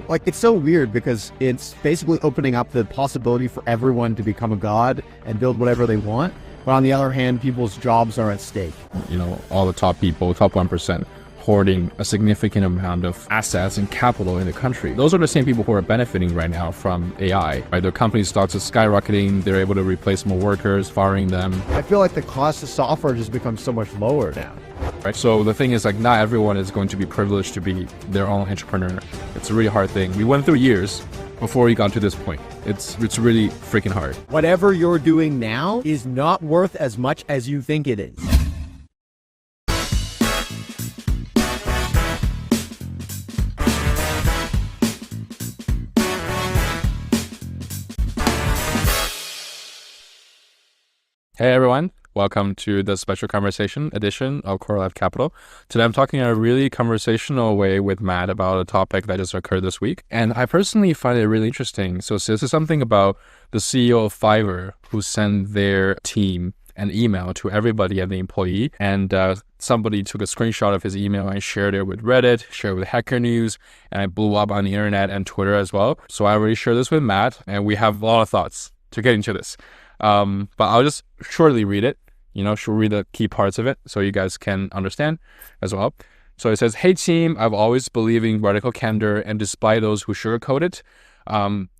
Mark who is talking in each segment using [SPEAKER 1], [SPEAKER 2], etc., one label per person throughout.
[SPEAKER 1] like, it's so weird because it's basically opening up the possibility for everyone to become a god and build whatever they want. But on the other hand, people's jobs are at stake.
[SPEAKER 2] You know, all the top people, top 1%, hoarding a significant amount of assets and capital in the country. Those are the same people who are benefiting right now from AI, right? Their company stocks are skyrocketing. They're able to replace more workers, firing them.
[SPEAKER 1] I feel like the cost of software just becomes so much lower now.
[SPEAKER 2] Right? So the thing is, like, not everyone is going to be privileged to be their own entrepreneur. It's a really hard thing. We went through years before we got to this point. It's really freaking hard.
[SPEAKER 1] Whatever you're doing now is not worth as much as you think it is.
[SPEAKER 2] Hey everyone, welcome to the special conversation edition of Core Life Capital. Today I'm talking in a really conversational way with Matt about a topic that just occurred this week. And I personally find it really interesting. So this is something about the CEO of Fiverr who sent their team an email to everybody and the employee. And somebody took a screenshot of his email and shared it with Reddit, shared it with Hacker News, and it blew up on the internet and Twitter as well. So I already shared this with Matt and we have a lot of thoughts to get into this. But I'll just shortly read it, read the key parts of it so you guys can understand as well. So it says, "Hey team, I've always believed in radical candor, and despite those who sugarcoat it,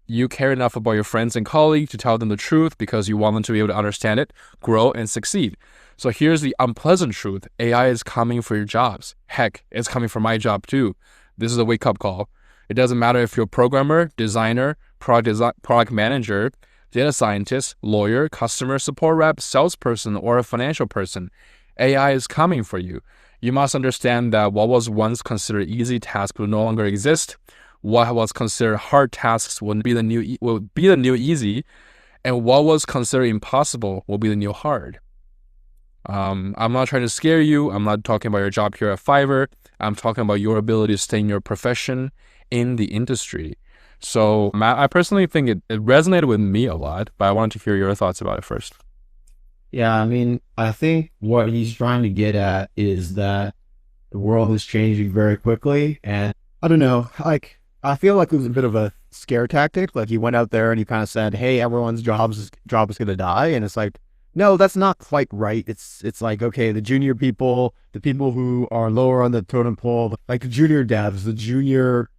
[SPEAKER 2] you care enough about your friends and colleagues to tell them the truth because you want them to be able to understand it, grow, and succeed. So here's the unpleasant truth. AI is coming for your jobs. Heck, it's coming for my job too. This is a wake-up call. It doesn't matter if you're a programmer, designer, product manager, data scientist, lawyer, customer support rep, salesperson, or a financial person. AI is coming for you. You must understand that what was once considered easy tasks will no longer exist. What was considered hard tasks will be the new easy, and what was considered impossible will be the new hard." I'm not trying to scare you. I'm not talking about your job here at Fiverr. I'm talking about your ability to stay in your profession, in the industry. So Matt, I personally think it resonated with me a lot, but I wanted to hear your thoughts about it first.
[SPEAKER 1] Yeah, I mean, I think what he's trying to get at is that the world is changing very quickly. And I don't know, like, I feel like it was a bit of a scare tactic. Like, he went out there and he kind of said, hey, everyone's job is going to die. And it's like, no, that's not quite right. It's like, okay, the junior people, the people who are lower on the totem pole, like the junior devs, the junior,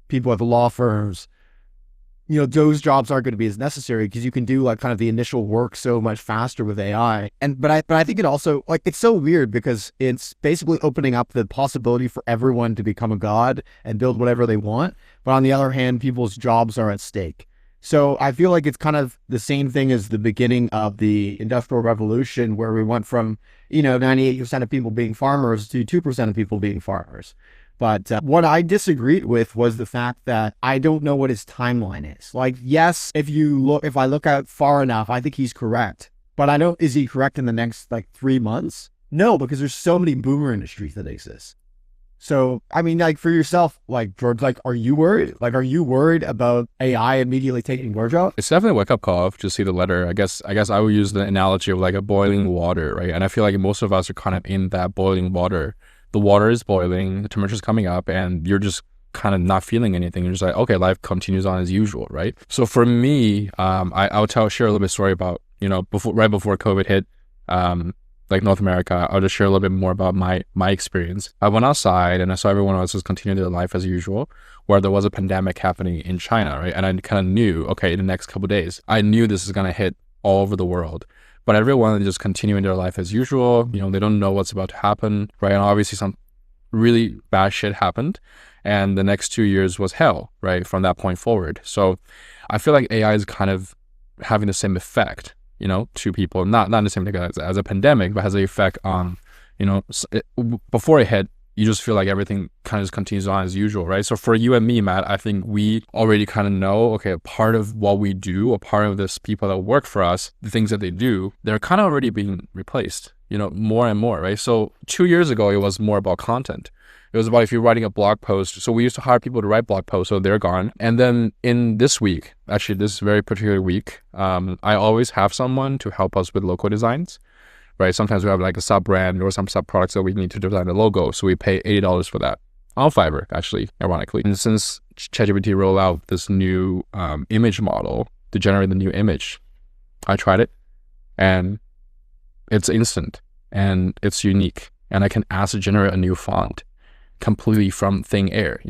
[SPEAKER 1] people at the law firms, those jobs aren't going to be as necessary because you can do like kind of the initial work so much faster with AI. But I think it also, like, it's so weird because it's basically opening up the possibility for everyone to become a god and build whatever they want. But on the other hand, people's jobs are at stake. So I feel like it's kind of the same thing as the beginning of the Industrial Revolution, where we went from, 98% of people being farmers to 2% of people being farmers. But what I disagreed with was the fact that I don't know what his timeline is. Like, yes, if I look out far enough, I think he's correct. But is he correct in the next 3 months? No, because there's so many boomer industries that exist. So, I mean, like, for yourself, like, George, like, are you worried? Like, are you worried about AI immediately taking your job?
[SPEAKER 2] It's definitely a wake-up call to see the letter. I guess I would use the analogy of like a boiling water, right? And I feel like most of us are kind of in that boiling water. The water is boiling, the temperature's coming up, and you're just kind of not feeling anything. You're just like, okay, life continues on as usual, right? So for me, I'll share a little bit of story about, right before COVID hit, like North America. I'll just share a little bit more about my experience. I went outside and I saw everyone else was continuing their life as usual, where there was a pandemic happening in China, right? And I kind of knew, okay, in the next couple of days, I knew this is going to hit all over the world. But everyone is just continuing their life as usual. They don't know what's about to happen, right? And obviously some really bad shit happened. And the next 2 years was hell, right? From that point forward. So I feel like AI is kind of having the same effect, to people, not the same thing as a pandemic, but has an effect on, before it hit, you just feel like everything kind of just continues on as usual, right? So for you and me, Matt, I think we already kind of know, okay, a part of what we do, a part of this people that work for us, the things that they do, they're kind of already being replaced, more and more, right? So 2 years ago, it was more about content. It was about if you're writing a blog post. So we used to hire people to write blog posts, so they're gone. And then in this week, actually this very particular week, I always have someone to help us with logo designs. Right? Sometimes we have like a sub brand or some sub products that we need to design a logo. So we pay $80 for that. on Fiverr, actually, ironically. And since ChatGPT rolled out this new image model to generate the new image, I tried it, and it's instant and it's unique. And I can ask to generate a new font completely from thin air,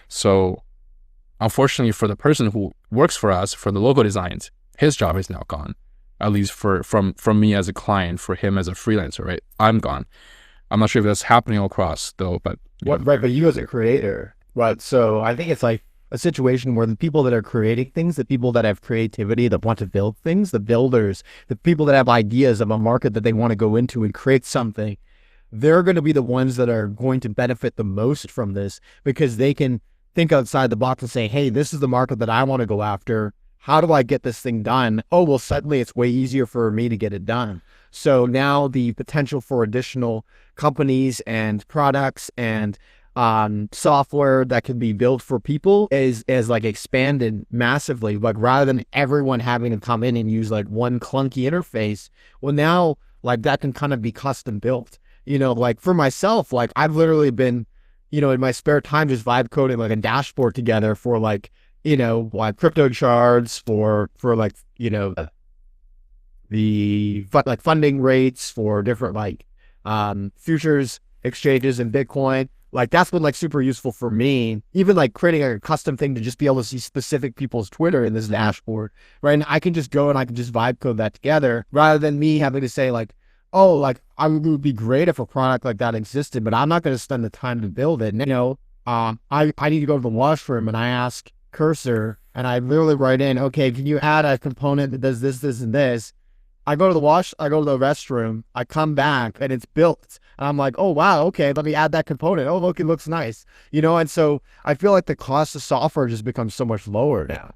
[SPEAKER 2] So unfortunately for the person who works for us for the logo designs, his job is now gone. At least from me as a client, for him as a freelancer, right? I'm gone. I'm not sure if that's happening across though, but
[SPEAKER 1] Right, but you as a creator, right? So I think it's like a situation where the people that are creating things, the people that have creativity, that want to build things, the builders, the people that have ideas of a market that they want to go into and create something, they're going to be the ones that are going to benefit the most from this, because they can think outside the box and say, hey, this is the market that I want to go after. How do I get this thing done? Oh, well, suddenly it's way easier for me to get it done. So now the potential for additional companies and products and software that can be built for people is like expanded massively. Like rather than everyone having to come in and use like one clunky interface, well, now like that can kind of be custom built. Like for myself, like I've literally been, in my spare time just vibe coding like a dashboard together for like, like crypto charts for like, the funding rates for different like futures exchanges in Bitcoin. Like that's been like super useful for me. Even like creating a custom thing to just be able to see specific people's Twitter in this dashboard, right? And I can just go and I can just vibe code that together rather than me having to say like, oh, like it would be great if a product like that existed, but I'm not going to spend the time to build it. And, I need to go to the washroom and I ask Cursor and I literally write in, okay, can you add a component that does this, this, and this? I go to the restroom, I come back and it's built. And I'm like, oh, wow, okay, let me add that component. Oh, look, it looks nice. And so I feel like the cost of software just becomes so much lower now.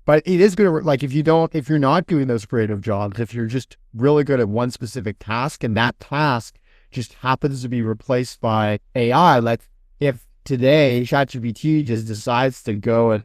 [SPEAKER 1] But it is going to, like, if you're not doing those creative jobs, if you're just really good at one specific task and that task just happens to be replaced by AI, like if today ChatGPT just decides to go and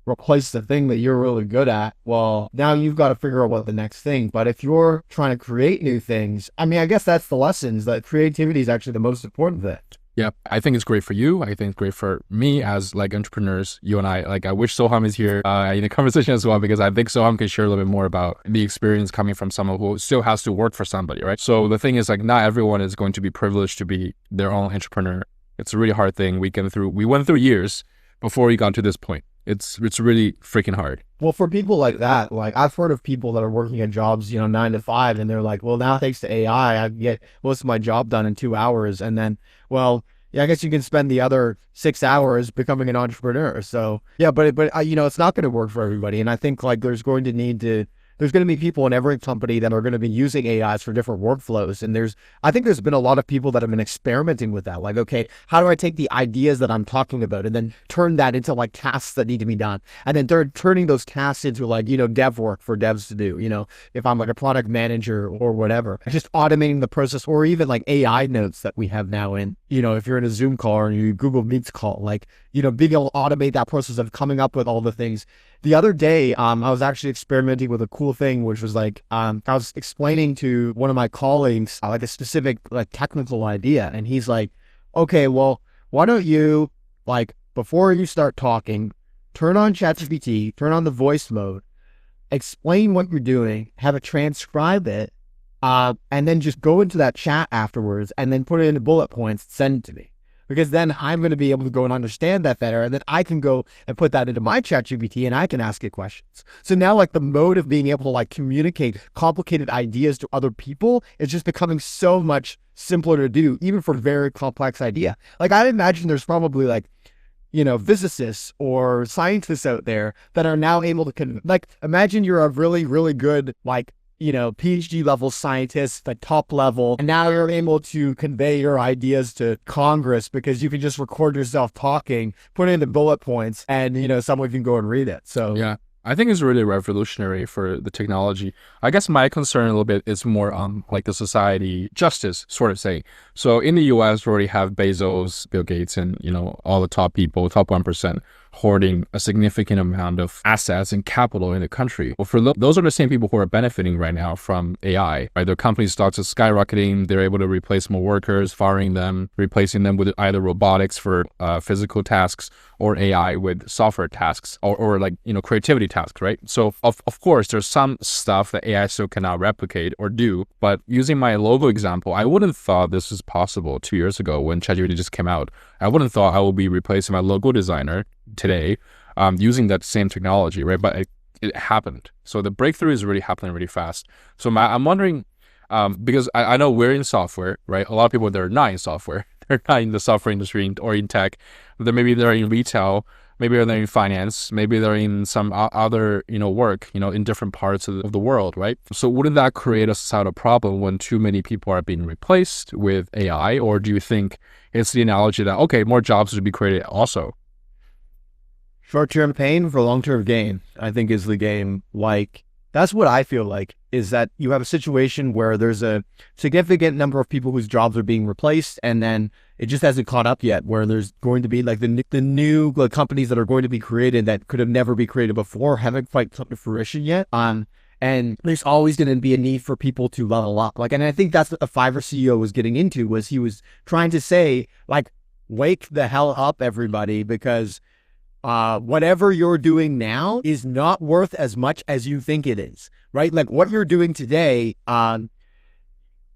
[SPEAKER 1] replace the thing that you're really good at, well, now you've got to figure out what the next thing. But if you're trying to create new things, I mean, I guess that's the lessons, that creativity is actually the most important thing.
[SPEAKER 2] Yeah, I think it's great for you. I think it's great for me as like entrepreneurs, you and I. Like I wish Soham is here in the conversation as well, because I think Soham can share a little bit more about the experience coming from someone who still has to work for somebody, right? So the thing is like not everyone is going to be privileged to be their own entrepreneur. It's a really hard thing. We went through years before we got to this point. It's really freaking hard.
[SPEAKER 1] Well, for people like that, like I've heard of people that are working at jobs, 9 to 5, and they're like, well, now thanks to AI, I get most of my job done in 2 hours. And then, well, yeah, I guess you can spend the other 6 hours becoming an entrepreneur. So yeah, but it's not going to work for everybody. And I think like there's going to be people in every company that are going to be using AIs for different workflows. And I think there's been a lot of people that have been experimenting with that. Like, okay, how do I take the ideas that I'm talking about and then turn that into like tasks that need to be done? And then they're turning those tasks into like, dev work for devs to do, if I'm like a product manager or whatever, just automating the process, or even like AI notes that we have now in, if you're in a Zoom call or you Google Meets call, like, being able to automate that process of coming up with all the things. The other day, I was actually experimenting with a cool thing, which was like, I was explaining to one of my colleagues, like a specific like technical idea. And he's like, okay, well, why don't you, like, before you start talking, turn on ChatGPT, turn on the voice mode, explain what you're doing, have it transcribe it, and then just go into that chat afterwards and then put it into bullet points, send it to me. Because then I'm going to be able to go and understand that better. And then I can go and put that into my ChatGPT and I can ask it questions. So now like the mode of being able to like communicate complicated ideas to other people is just becoming so much simpler to do, even for very complex idea. Like I imagine there's probably like, physicists or scientists out there that are now able to, like, imagine you're a really, really good, like, PhD level scientists, like top level, and now you're able to convey your ideas to Congress because you can just record yourself talking, put it into bullet points, and someone can go and read it. So
[SPEAKER 2] yeah, I think it's really revolutionary for the technology. I guess my concern a little bit is more on like the society justice sort of thing. So in the US, we already have Bezos, Bill Gates, and all the top people, top 1%, hoarding a significant amount of assets and capital in the country. Well, those are the same people who are benefiting right now from AI, right? Their company stocks are skyrocketing. They're able to replace more workers, firing them, replacing them with either robotics for physical tasks or AI with software tasks or like, creativity tasks, right? So of course, there's some stuff that AI still cannot replicate or do, but using my logo example, I wouldn't have thought this was possible 2 years ago when ChatGPT just came out. I wouldn't have thought I would be replacing my logo designer today using that same technology, right? But it happened. So the breakthrough is really happening really fast. So I'm wondering, because I know we're in software, right? A lot of people, they're not in software. They're not in the software industry or in tech. Maybe they're in retail, maybe they're in finance, maybe they're in some other, work, in different parts of the world, right? So wouldn't that create a societal problem when too many people are being replaced with AI? Or do you think it's the analogy that, okay, more jobs would be created also?
[SPEAKER 1] Short-term pain for long-term gain, I think, is the game. Like, that's what I feel like, is that you have a situation where there's a significant number of people whose jobs are being replaced, and then it just hasn't caught up yet, where there's going to be like the new companies that are going to be created that could have never been created before haven't quite come to fruition yet. And there's always going to be a need for people to level up. Like, and I think that's what the Fiverr CEO was getting into, was he was trying to say, like, wake the hell up, everybody, because whatever you're doing now is not worth as much as you think it is, right? Like what you're doing today, and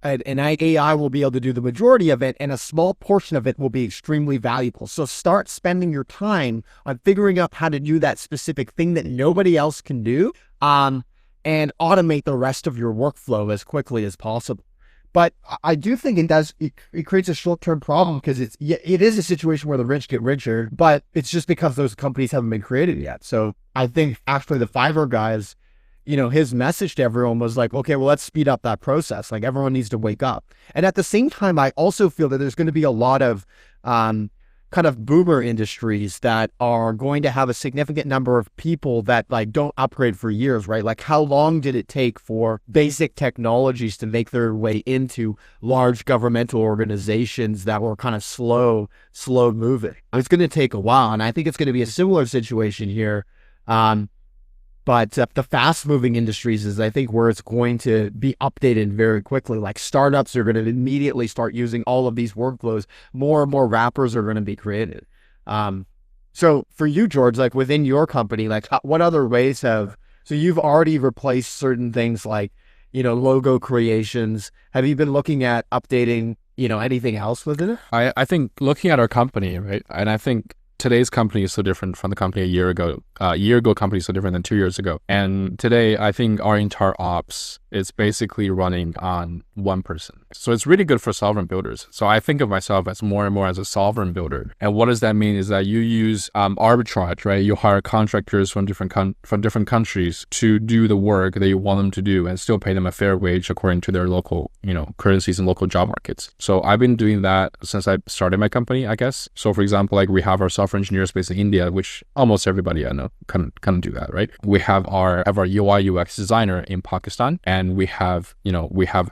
[SPEAKER 1] AI will be able to do the majority of it, and a small portion of it will be extremely valuable. So start spending your time on figuring out how to do that specific thing that nobody else can do, and automate the rest of your workflow as quickly as possible. But I do think it creates a short-term problem, because it is a situation where the rich get richer, but it's just because those companies haven't been created yet. So I think actually the Fiverr guys, his message to everyone was like, okay, well, let's speed up that process. Like, everyone needs to wake up. And at the same time, I also feel that there's going to be a lot of kind of boomer industries that are going to have a significant number of people that like don't upgrade for years, right? Like, how long did it take for basic technologies to make their way into large governmental organizations that were kind of slow moving? It's going to take a while. And I think it's going to be a similar situation here. But the fast moving industries is, I think, where it's going to be updated very quickly. Like, startups are going to immediately start using all of these workflows. More and more wrappers are going to be created. So for you, George, like within your company, like what other ways so you've already replaced certain things like, logo creations. Have you been looking at updating, anything else within it?
[SPEAKER 2] I think looking at our company, right? And I think today's company is so different from the company a year ago. A year ago company is so different than 2 years ago. And today, I think our entire ops is basically running on one person. So it's really good for sovereign builders. So I think of myself as more and more as a sovereign builder. And what does that mean is that you use arbitrage, right? You hire contractors from different countries to do the work that you want them to do and still pay them a fair wage according to their local, currencies and local job markets. So I've been doing that since I started my company, I guess. So for example, like we have our software engineers based in India, which almost everybody I know can do that, right? We have our UI UX designer in Pakistan, and we have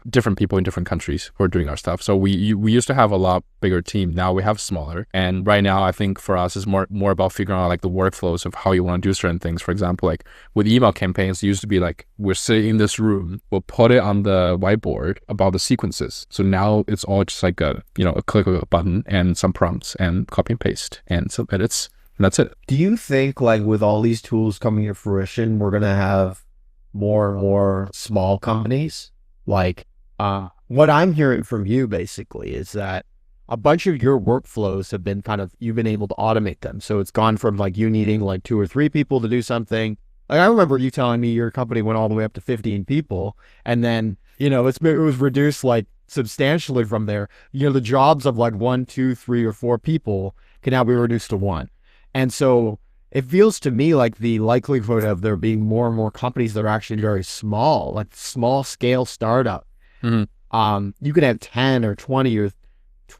[SPEAKER 2] different people in different countries who are doing our stuff. So we used to have a lot bigger team. Now we have smaller. And right now, I think for us is more about figuring out like the workflows of how you want to do certain things. For example, like with email campaigns, it used to be like, we're sitting in this room, we'll put it on the whiteboard about the sequences. So now it's all just like a click of a button and some prompts and copy and paste and some edits. And that's it.
[SPEAKER 1] Do you think like with all these tools coming to fruition, we're going to have more and more small companies? Like what I'm hearing from you basically is that a bunch of your workflows have been you've been able to automate them. So it's gone from like you needing like 2 or 3 people to do something. Like I remember you telling me your company went all the way up to 15 people, and then, it was reduced like substantially from there. The jobs of like 1, 2, 3, or 4 people can now be reduced to 1. And so it feels to me like the likelihood of there being more and more companies that are actually very small, like small scale startup, you can have 10 or 20 or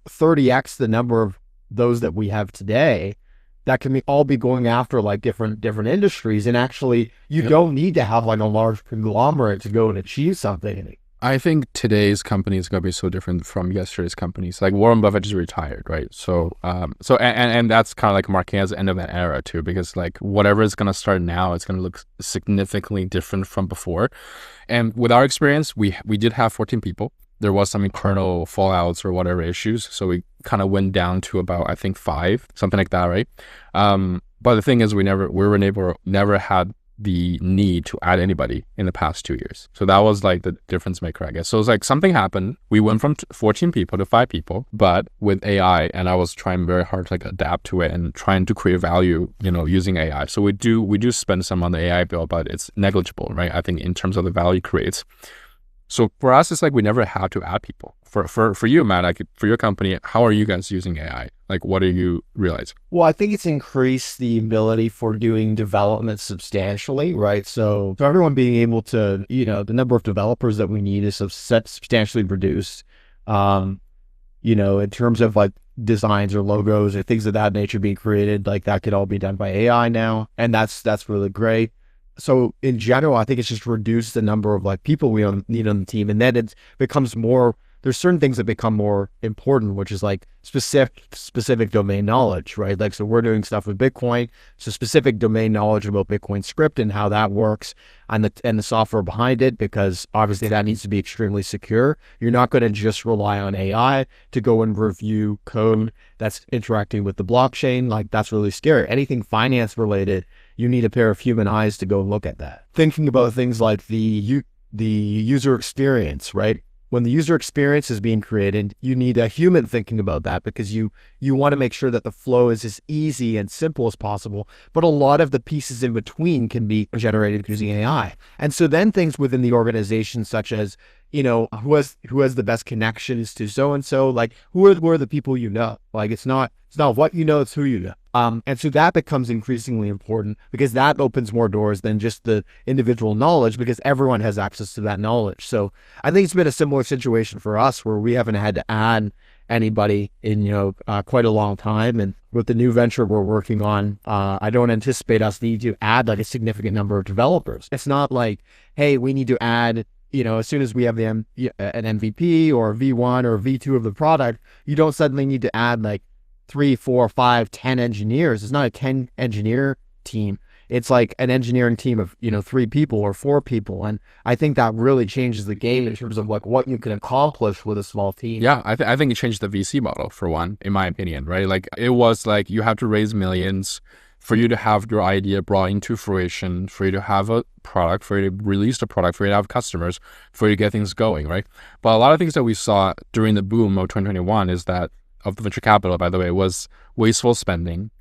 [SPEAKER 1] 30x the number of those that we have today that can all be going after like different industries. And actually you don't need to have like a large conglomerate to go and achieve something.
[SPEAKER 2] I think today's company is going to be so different from yesterday's companies. Like Warren Buffett is retired, right? And that's kind of like marking as the end of an era too, because like whatever is going to start now, it's going to look significantly different from before. And with our experience, we did have 14 people. There was some internal fallouts or whatever issues, so we kind of went down to about I think 5, something like that, right? But the thing is, never had the need to add anybody in the past 2 years. So that was like the difference maker, I guess. So it's like something happened. We went from 14 people to 5 people, but with AI, and I was trying very hard to like adapt to it and trying to create value, using AI. So we do spend some on the AI bill, but it's negligible, right? I think in terms of the value it creates. So for us, it's like we never had to add people. For you, Matt, like for your company, how are you guys using AI? Like, what do you realize?
[SPEAKER 1] Well, I think it's increased the ability for doing development substantially, right? So everyone being able to, the number of developers that we need is substantially reduced. In terms of like designs or logos or things of that nature being created, like that could all be done by AI now, and that's really great. So in general, I think it's just reduced the number of like people we need on the team, and then it becomes more. There's certain things that become more important, which is like specific domain knowledge, right? Like, so we're doing stuff with Bitcoin, so specific domain knowledge about Bitcoin script and how that works, and the software behind it, because obviously that needs to be extremely secure. You're not going to just rely on AI to go and review code that's interacting with the blockchain. Like, that's really scary. Anything finance related, you need a pair of human eyes to go look at that. Thinking about things like the user experience, right? When the user experience is being created, you need a human thinking about that, because you want to make sure that the flow is as easy and simple as possible. But a lot of the pieces in between can be generated using AI. And so then things within the organization, such as, who has the best connections to so-and-so, like who are the people you know? Like, it's not what you know, it's who you know. And so that becomes increasingly important, because that opens more doors than just the individual knowledge, because everyone has access to that knowledge. So I think it's been a similar situation for us, where we haven't had to add anybody in, quite a long time. And with the new venture we're working on, I don't anticipate us need to add like a significant number of developers. It's not like, hey, we need to add, as soon as we have an MVP or V1 or V2 of the product, you don't suddenly need to add like 3, 4, 5, 10 engineers. It's not a 10 engineer team. It's like an engineering team of, 3 people or 4 people. And I think that really changes the game in terms of like what you can accomplish with a small team.
[SPEAKER 2] Yeah, I think it changed the VC model for one, in my opinion, right? Like it was like you have to raise millions for you to have your idea brought into fruition, for you to have a product, for you to release the product, for you to have customers, for you to get things going, right? But a lot of things that we saw during the boom of 2021 is that, of the venture capital, by the way, was wasteful spending,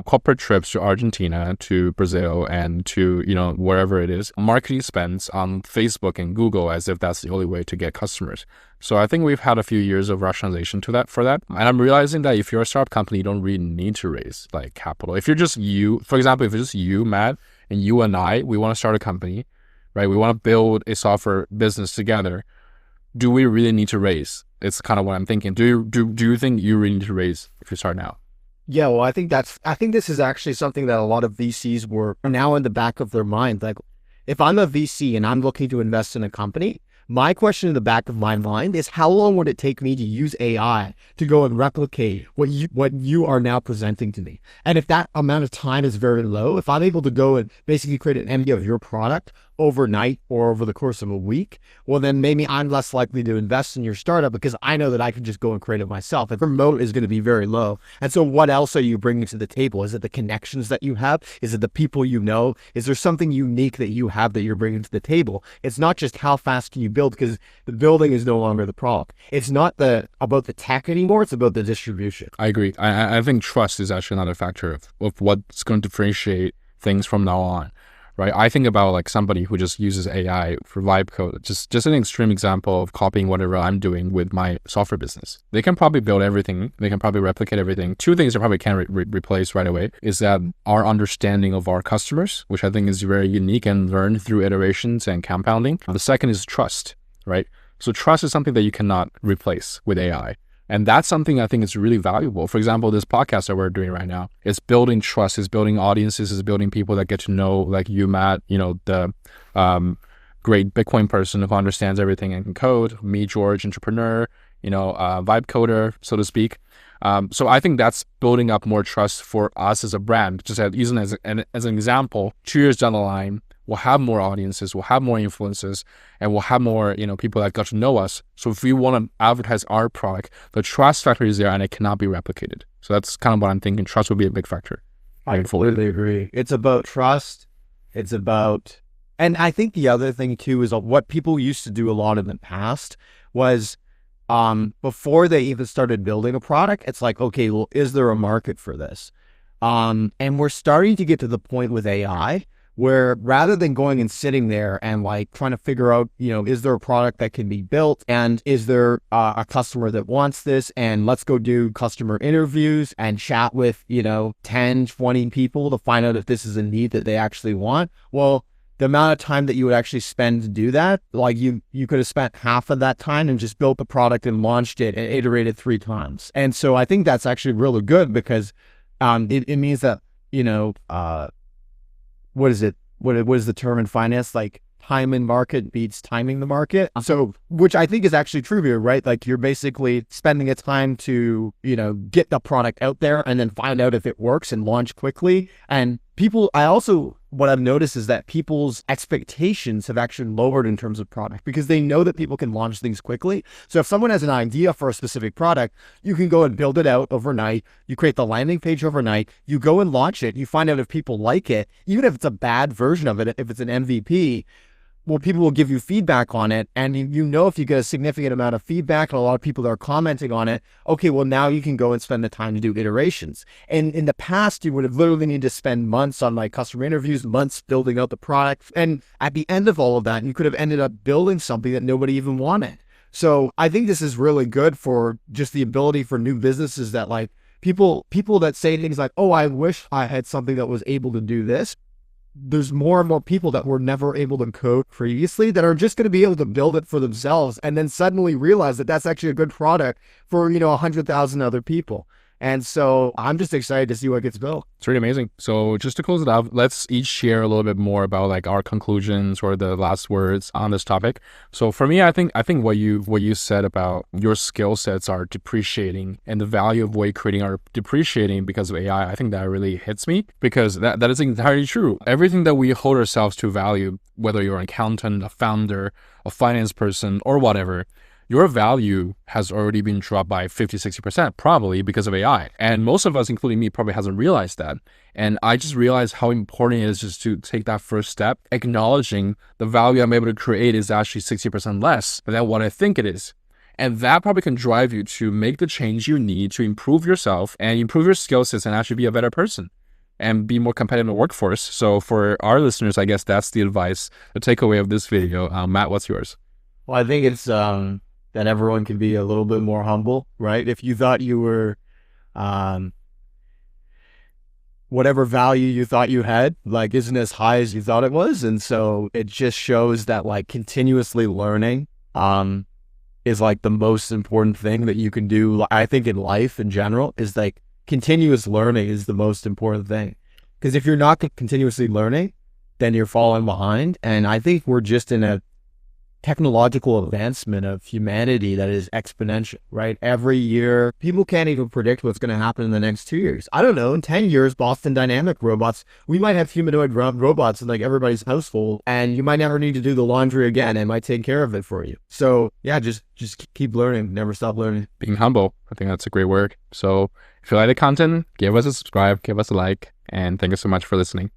[SPEAKER 2] corporate trips to Argentina, to Brazil, and to, wherever it is, marketing spends on Facebook and Google as if that's the only way to get customers. So I think we've had a few years of rationalization for that. And I'm realizing that if you're a startup company, you don't really need to raise like capital. If you're just you, for example, if it's just you, Matt, and you and I, we want to start a company, right? We want to build a software business together. Do we really need to raise? It's kind of what I'm thinking. Do you think you really need to raise if you start now?
[SPEAKER 1] Yeah, well, I think this is actually something that a lot of VCs were now in the back of their mind. Like, if I'm a VC and I'm looking to invest in a company, my question in the back of my mind is, how long would it take me to use AI to go and replicate what you are now presenting to me? And if that amount of time is very low, if I'm able to go and basically create an MVP of your product overnight or over the course of a week, well, then maybe I'm less likely to invest in your startup, because I know that I can just go and create it myself. And the moat is going to be very low. And so what else are you bringing to the table? Is it the connections that you have? Is it the people you know? Is there something unique that you have that you're bringing to the table? It's not just how fast can you build, because the building is no longer the problem. It's not about the tech anymore. It's about the distribution.
[SPEAKER 2] I agree. I think trust is actually another factor of what's going to differentiate things from now on. Right. I think about like somebody who just uses AI for vibe code, just an extreme example of copying whatever I'm doing with my software business. They can probably build everything. They can probably replicate everything. 2 things they probably can't replace right away is that our understanding of our customers, which I think is very unique and learned through iterations and compounding. The second is trust, right? So trust is something that you cannot replace with AI. And that's something I think is really valuable. For example, this podcast that we're doing right now, it's building trust, it's building audiences, it's building people that get to know, like you, Matt, great Bitcoin person who understands everything and can code. Me, George, entrepreneur, vibe coder, so to speak. So I think that's building up more trust for us as a brand. Just using as an example, 2 years down the line, we'll have more audiences, we'll have more influences, and we'll have more, people that got to know us. So if we want to advertise our product, the trust factor is there and it cannot be replicated. So that's kind of what I'm thinking. Trust would be a big factor.
[SPEAKER 1] I completely agree. It's about trust. It's about, and I think the other thing too is what people used to do a lot in the past was, before they even started building a product, it's like, okay, well, is there a market for this? And we're starting to get to the point with AI where rather than going and sitting there and like trying to figure out, is there a product that can be built, and is there a customer that wants this, and let's go do customer interviews and chat with, 10, 20 people to find out if this is a need that they actually want. Well, the amount of time that you would actually spend to do that, like you could have spent half of that time and just built the product and launched it and iterated 3 times. And so I think that's actually really good because it means that, what is it? What is the term in finance? Like time in market beats timing the market. So, which I think is actually true here, right? Like you're basically spending a time to, get the product out there and then find out if it works and launch quickly. And what I've noticed is that people's expectations have actually lowered in terms of product because they know that people can launch things quickly. So if someone has an idea for a specific product, you can go and build it out overnight. You create the landing page overnight. You go and launch it. You find out if people like it, even if it's a bad version of it, if it's an MVP. Well, people will give you feedback on it. And if you get a significant amount of feedback and a lot of people that are commenting on it, okay, well, now you can go and spend the time to do iterations. And in the past, you would have literally needed to spend months on like customer interviews, months building out the product. And at the end of all of that, you could have ended up building something that nobody even wanted. So I think this is really good for just the ability for new businesses that like people that say things like, oh, I wish I had something that was able to do this. There's more and more people that were never able to code previously that are just going to be able to build it for themselves and then suddenly realize that that's actually a good product for, 100,000 other people. And so I'm just excited to see what gets built.
[SPEAKER 2] It's really amazing. So just to close it out, let's each share a little bit more about like our conclusions or the last words on this topic. So for me, I think what you said about your skill sets are depreciating and the value of what you're creating are depreciating because of AI. I think that really hits me because that is entirely true. Everything that we hold ourselves to value, whether you're an accountant, a founder, a finance person, or whatever, your value has already been dropped by 50, 60%, probably because of AI. And most of us, including me, probably hasn't realized that. And I just realized how important it is just to take that first step, acknowledging the value I'm able to create is actually 60% less than what I think it is. And that probably can drive you to make the change you need to improve yourself and improve your skill sets and actually be a better person and be more competitive in the workforce. So for our listeners, I guess that's the advice, the takeaway of this video. Matt, what's yours?
[SPEAKER 1] Well, I think it's that everyone can be a little bit more humble, right? If you thought you were whatever value you thought you had, like isn't as high as you thought it was. And so it just shows that like continuously learning is like the most important thing that you can do. I think in life in general is like continuous learning is the most important thing. Because if you're not continuously learning, then you're falling behind. And I think we're just in a technological advancement of humanity that is exponential, right? Every year, people can't even predict what's going to happen in the next 2 years. I don't know, in 10 years, Boston Dynamic robots, we might have humanoid robots in like everybody's household, and you might never need to do the laundry again and might take care of it for you. So yeah, just keep learning, never stop learning.
[SPEAKER 2] Being humble, I think that's a great word. So if you like the content, give us a subscribe, give us a like, and thank you so much for listening.